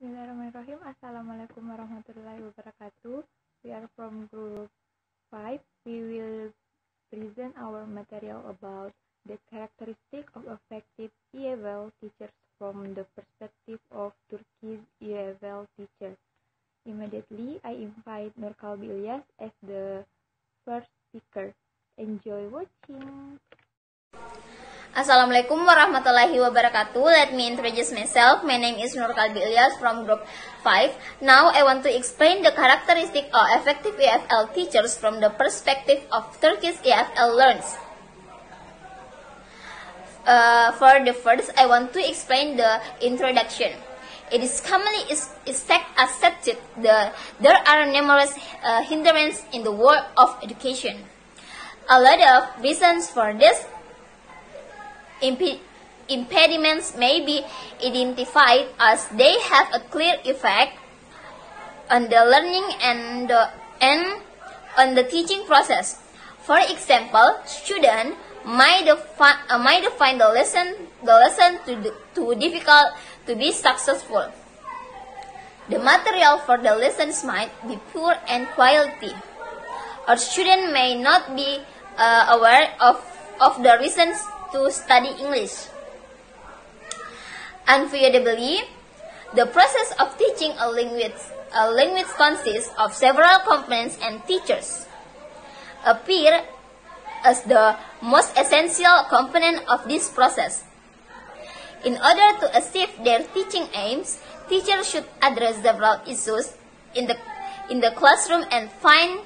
Bismillahirrahmanirrahim. Assalamualaikum warahmatullahi wabarakatuh. We are from group 5. We will present our material about the characteristic of effective EFL teachers from the perspective of Turkish EFL teacher. Immediately, I invite Nur Kalbi Ilyas as the first speaker. Enjoy watching. Assalamualaikum warahmatullahi wabarakatuh. Let me introduce myself. My name is Nur Kalbi Ilyas from group 5. Now I want to explain the characteristic of effective EFL teachers from the perspective of Turkish EFL learners. For the first, I want to explain the introduction. It is commonly accepted that there are numerous hindrances in the world of education. A lot of reasons for this impediments may be identified as they have a clear effect on the learning and on the teaching process. For example, students might find the lesson too difficult to be successful. The material for the lessons might be poor in quality, or students may not be aware of the reasons to study English. Unavoidably, the process of teaching a language consists of several components, and teachers appear as the most essential component of this process. In order to achieve their teaching aims, teachers should address several issues in the classroom and find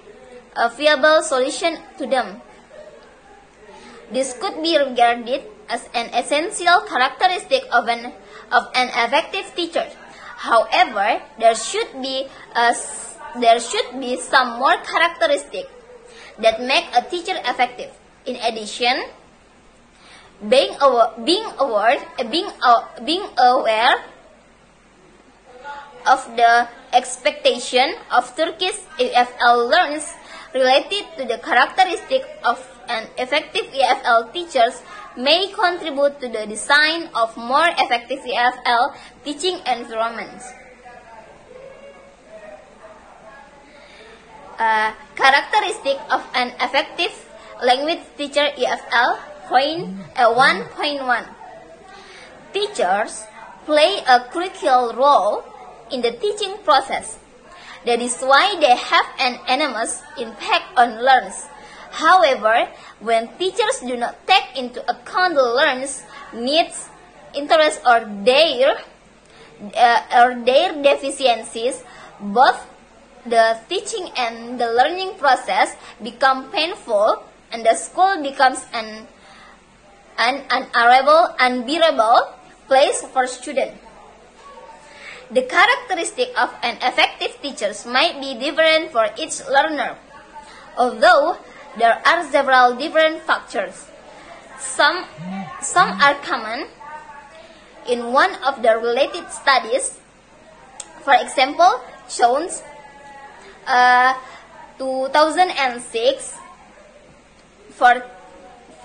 a viable solution to them. This could be regarded as an essential characteristic of an effective teacher. However, there should be some more characteristics that make a teacher effective. In addition, being aware of the expectation of Turkish EFL learners related to the characteristic of an effective EFL teachers may contribute to the design of more effective EFL teaching environments. Characteristic of an effective language teacher EFL 1.1. Teachers play a critical role in the teaching process. That is why they have an enormous impact on learners. However, when teachers do not take into account the learners' needs, interests, or their deficiencies, both the teaching and the learning process become painful, and the school becomes an unbearable place for students. The characteristic of an effective teacher might be different for each learner, although there are several different factors. Some are common in one of the related studies. For example, shows 2006 for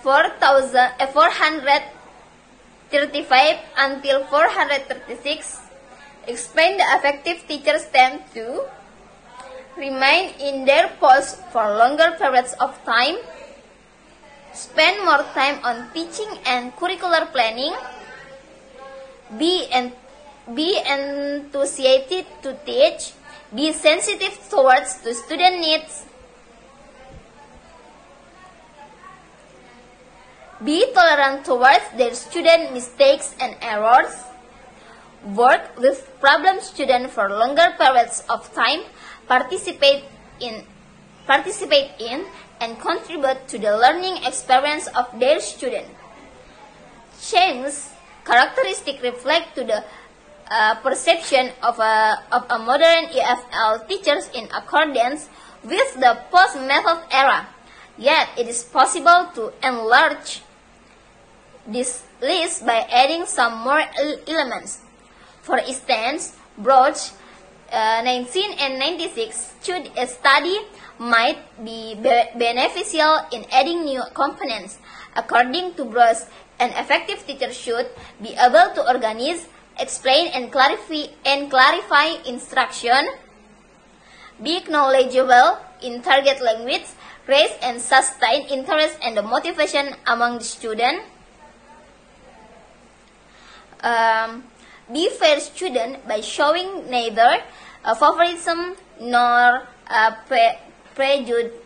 435 until 436 explain the effective teachers tend to remain in their post for longer periods of time, spend more time on teaching and curricular planning, be enthusiastic to teach, be sensitive towards the student needs, be tolerant towards their student mistakes and errors, work with problem students for longer periods of time, participate in and contribute to the learning experience of their student. Change characteristics reflect to the perception of a modern EFL teachers in accordance with the post-method era. Yet it is possible to enlarge this list by adding some more elements. For instance, Broch 1996 a study might be beneficial in adding new components. According to Broch, an effective teacher should be able to organize explain and clarify instruction, be knowledgeable in target language, raise and sustain interest and motivation among the student, be fair student by showing neither favoritism nor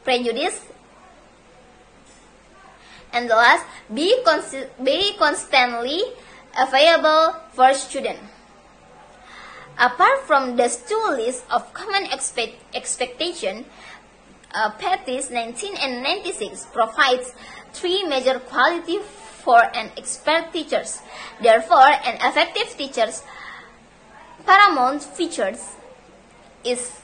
prejudice, and the last, be constantly available for student. Apart from the two lists of common expectation, Profesi 1996 provides three major qualities for an expert teacher. Therefore, an effective teacher's paramount features is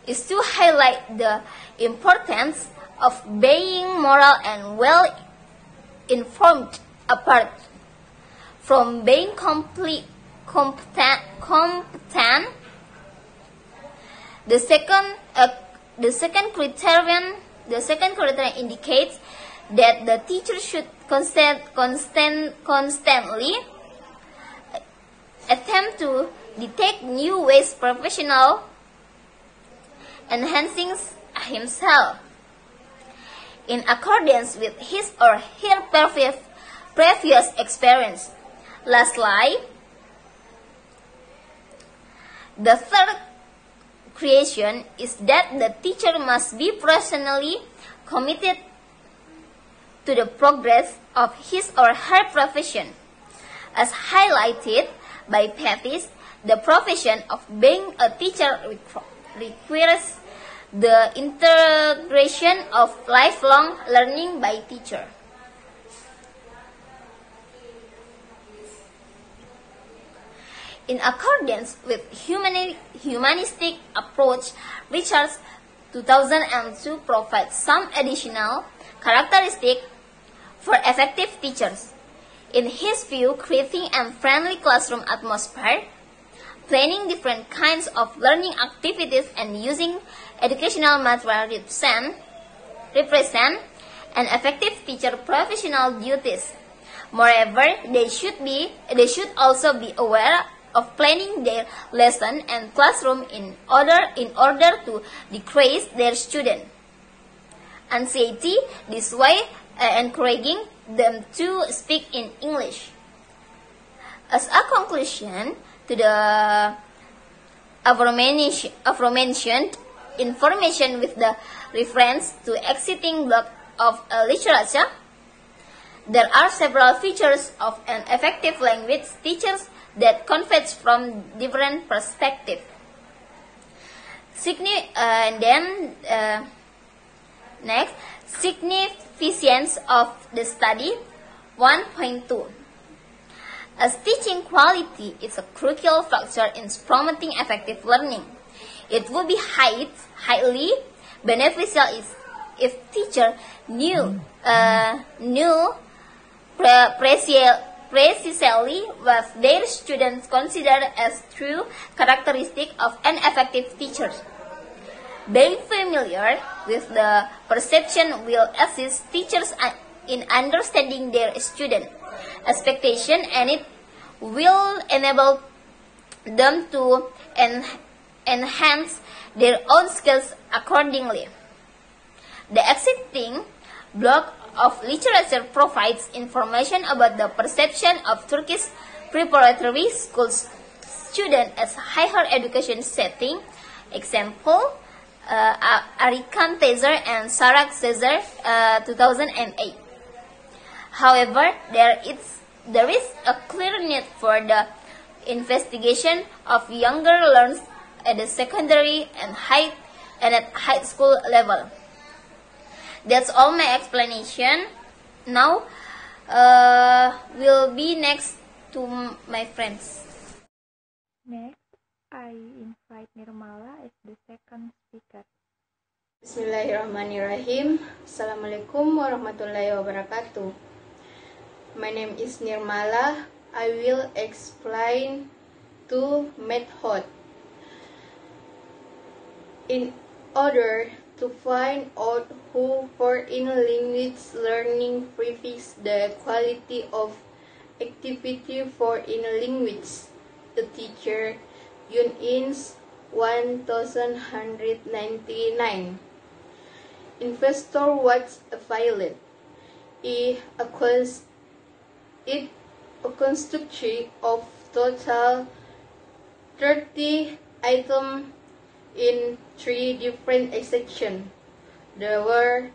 to highlight the importance of being moral and well-informed apart from being competent. The second criterion indicates that the teacher should constantly attempt to detect new ways professional enhancing himself in accordance with his or her previous experience. Lastly, the third creation is that the teacher must be personally committed to the progress of his or her profession. As highlighted by Profesi, the profession of being a teacher requires the integration of lifelong learning by teacher. In accordance with humanistic approach, Richard 2002 provides some additional characteristics for effective teachers. In his view, creating a friendly classroom atmosphere, planning different kinds of learning activities, and using educational material represent an effective teacher professional duties. Moreover, they should also be aware of planning their lesson and classroom in order to decrease their student anxiety, this way encouraging them to speak in English. As a conclusion to the aforementioned information with the reference to existing block of literature, there are several features of an effective language teachers that converge from different perspectives. Next, significance of the study 1.2. As teaching quality is a crucial factor in promoting effective learning, it would be highly beneficial if teacher knew precisely what their students consider as true characteristic of an effective teacher. Being familiar with the perception will assist teachers in understanding their student expectation, and it will enable them to enhance their own skills accordingly. The existing block of literature provides information about the perception of Turkish preparatory school students as higher education setting. Example, Arikan Tezer and Sarak Sezer 2008. However, there is a clear need for the investigation of younger learners at the secondary and at high school level. That's all my explanation. Now, we'll be next to my friends. Next, I invite Nirmala as the second speaker. Bismillahirrahmanirrahim. Assalamualaikum warahmatullahi wabarakatuh. My name is Nirmala. I will explain two methods. In order to find out who foreign language learning prefix the quality of activity for in language, a teacher units 1199. Investor was availed. It a construction of total 30 items in 3 different sections. There were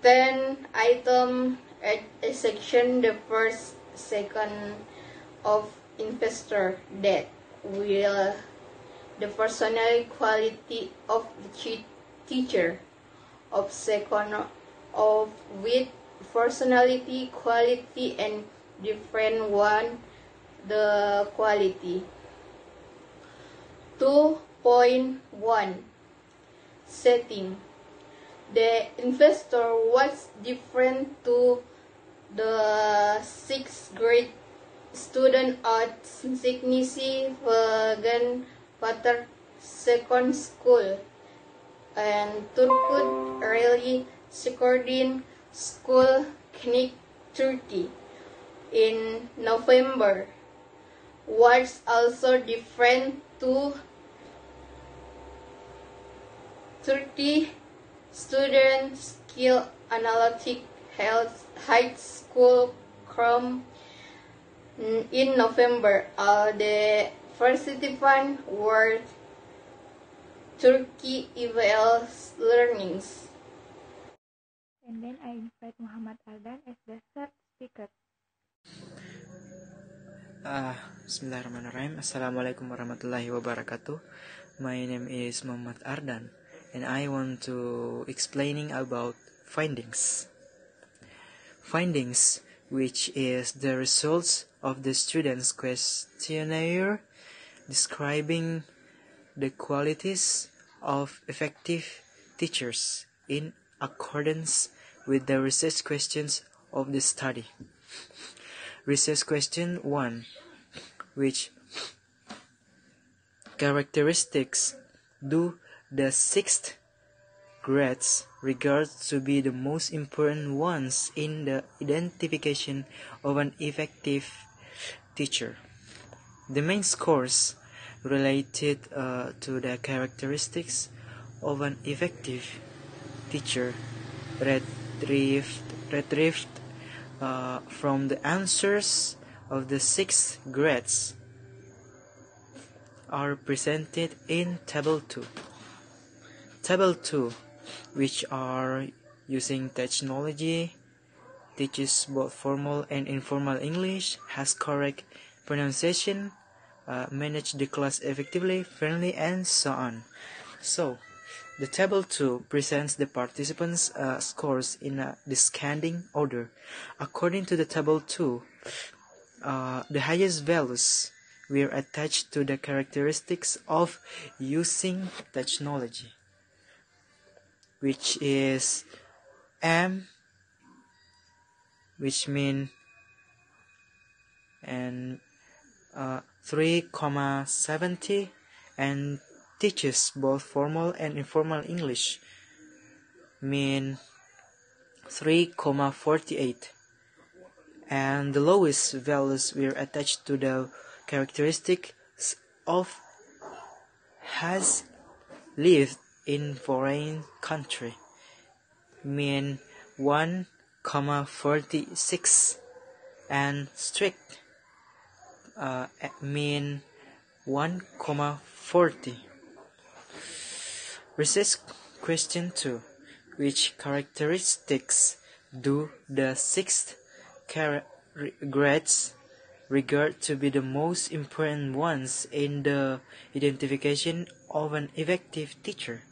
10 items at a section, the first, second of investor debt, will the personal quality of the teacher, of second of with personality quality and different one the quality. 2.1 Setting. The investor was different to the 6th grade student at significant Water Second School and Turkut Early Secondary School Clinic 30 in November was also different to 30 student skill analytic health high school Chrome in November. All the participants were Turkey EFL learnings. And then I invite Muhammad Ardan as the third speaker. Bismillahirrahmanirrahim. Assalamualaikum warahmatullahi wabarakatuh. My name is Muhammad Ardan, and I want to explaining about findings. Findings, which is the results of the students' questionnaire describing the qualities of effective teachers in accordance with the research questions of the study. Research question 1, which characteristics do the 6th grades regard to be the most important ones in the identification of an effective teacher? The main scores related to the characteristics of an effective teacher retrieved from the answers of the 6th grades are presented in Table 2. Table 2, which are using technology, teaches both formal and informal English, has correct pronunciation, manage the class effectively, friendly, and so on. So, the Table 2 presents the participants' scores in a descending order. According to the Table 2, the highest values were attached to the characteristics of using technology, which is M, which mean and 3,70, and teaches both formal and informal English, mean 3,48, and the lowest values were attached to the characteristics of has lived in foreign country, mean 1,46, and strict mean 1,40. Research question 2, which characteristics do the 6th grades regard to be the most important ones in the identification of an effective teacher?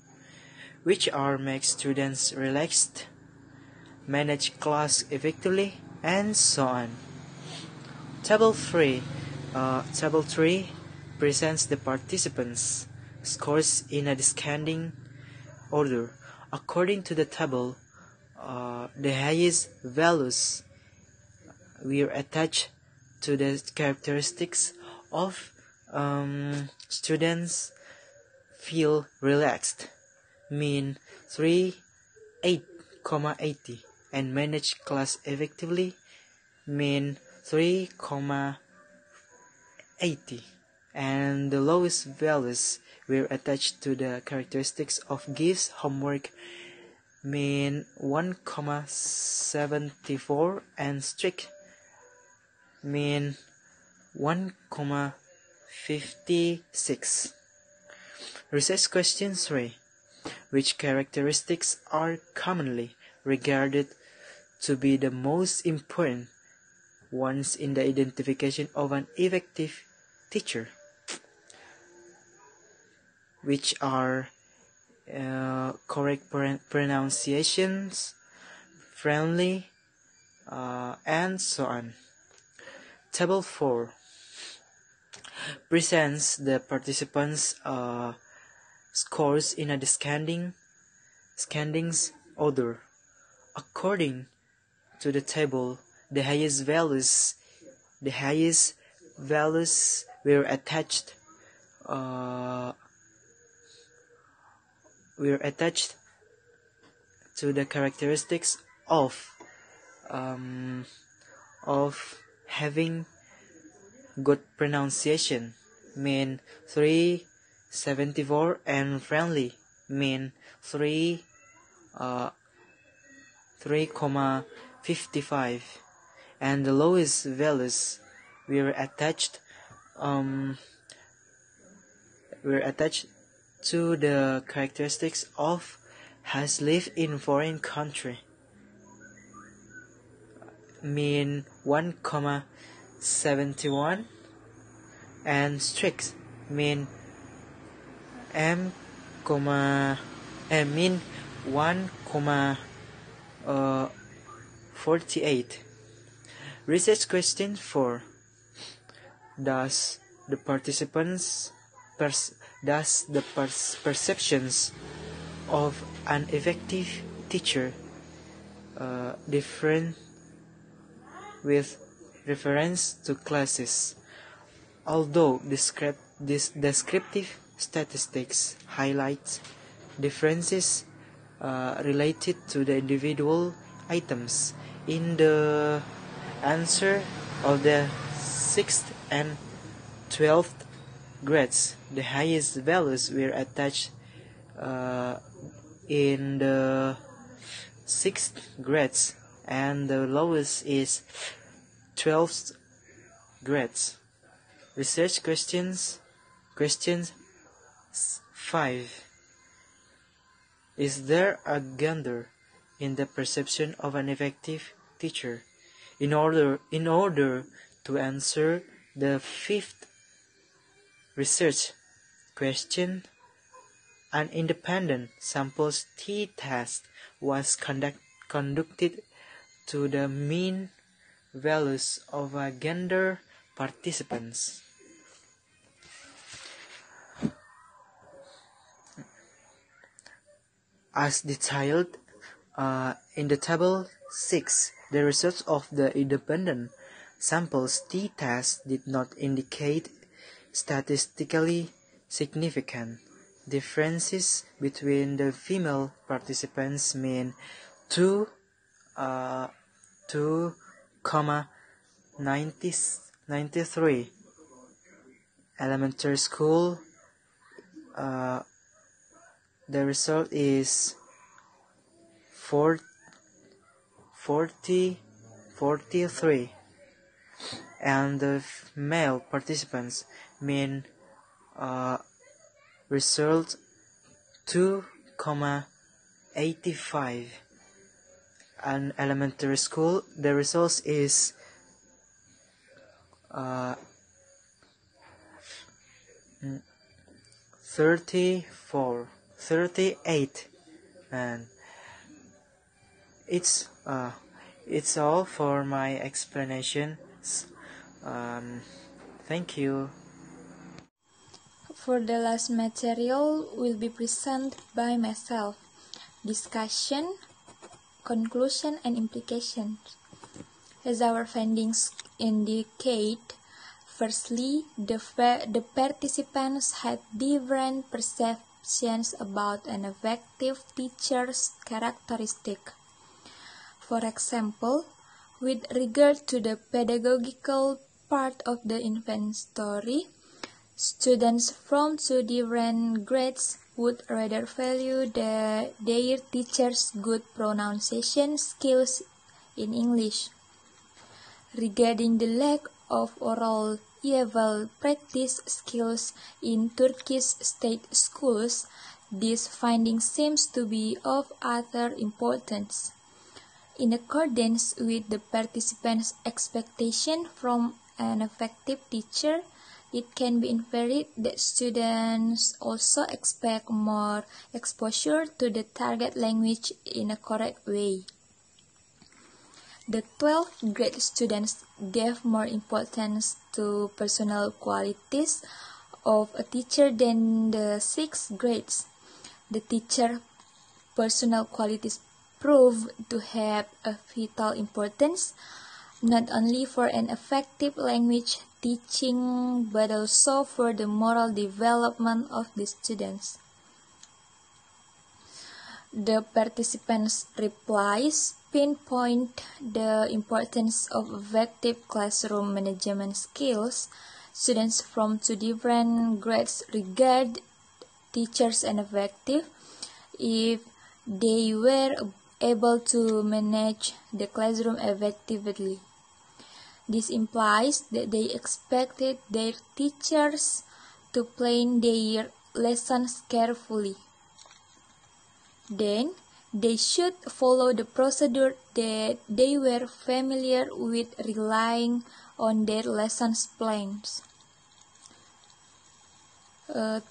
Which are make students relaxed, manage class effectively, and so on. Table 3 presents the participants' scores in a descending order. According to the table, the highest values were attached to the characteristics of students feel relaxed, mean 3,80, and manage class effectively, mean 3,40. 80, and the lowest values were attached to the characteristics of gives homework mean 1,74 and strict mean 1,56. Research question 3. Which characteristics are commonly regarded to be the most important ones in the identification of an effective teacher? Which are correct pronunciations, friendly, and so on. Table 4 presents the participants' scores in a descending order. According to the table, the highest values were attached to the characteristics of having good pronunciation mean 374 and friendly mean 3,55, and the lowest values were attached to the characteristics of has lived in foreign country mean 1,71 and strict mean mean 1,48. Research question 4. Does the perceptions of an effective teacher different with reference to classes? Although descriptive statistics highlight differences related to the individual items in the answer of the 6th and 12th grades, the highest values were attached in the 6th grades and the lowest is 12th grades. Research questions 5. Is there a gender in the perception of an effective teacher? In order to answer the 5th research question, an independent samples t-test was conducted to the mean values of a gender participants. As detailed in the table 6, the results of the independent samples t-test did not indicate statistically significant differences between the female participants mean 2,93. Elementary school, the result is 43, and the male participants mean result 2,85. An elementary school, the result is 38, and it's all for my explanations. Thank you. For the last material will be presented by myself. Discussion, conclusion, and implications. As our findings indicate, firstly, the participants had different perceptions about an effective teacher's characteristic. For example, with regard to the pedagogical part of the inventory, students from 2 different grades would rather value their teachers' good pronunciation skills in English. Regarding the lack of oral EFL practice skills in Turkish state schools, this finding seems to be of utter importance. In accordance with the participants' expectation from an effective teacher, it can be inferred that students also expect more exposure to the target language in a correct way. The 12th grade students gave more importance to personal qualities of a teacher than the 6th grades. The teacher personal qualities prove to have a vital importance, not only for an effective language teaching, but also for the moral development of the students. The participants' replies pinpoint the importance of effective classroom management skills. Students from 2 different grades regard teachers as effective if they were able to manage the classroom effectively. This implies that they expected their teachers to plan their lessons carefully. Then, they should follow the procedure that they were familiar with, relying on their lessons plans.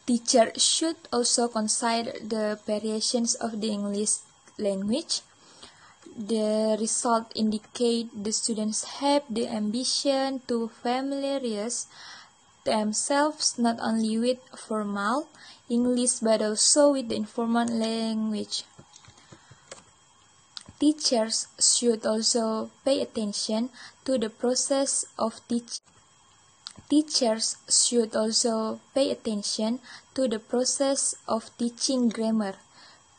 Teachers should also consider the variations of the English language. The results indicate the students have the ambition to familiarize themselves not only with formal English but also with the informal language. Teachers should also pay attention to the process of teaching. Teachers should also pay attention to the process of teaching grammar.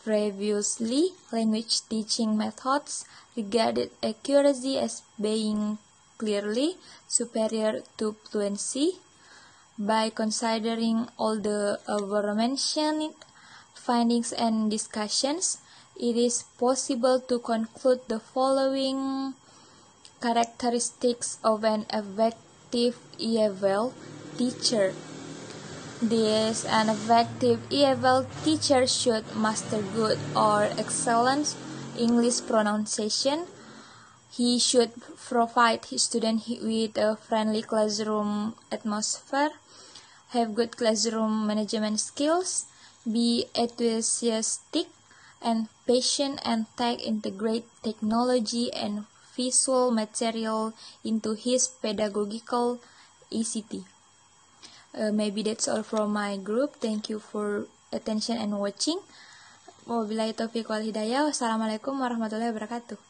Previously, language teaching methods regarded accuracy as being clearly superior to fluency. By considering all the aforementioned findings and discussions, it is possible to conclude the following characteristics of an effective EFL teacher. An effective EFL teacher should master good or excellent English pronunciation. He should provide his students with a friendly classroom atmosphere, have good classroom management skills, be enthusiastic and patient, and integrate technology and visual material into his pedagogical ICT. Maybe that's all from my group. Thank you for attention and watching. Wabillahi taufiq wal hidayah. Wassalamualaikum warahmatullahi wabarakatuh.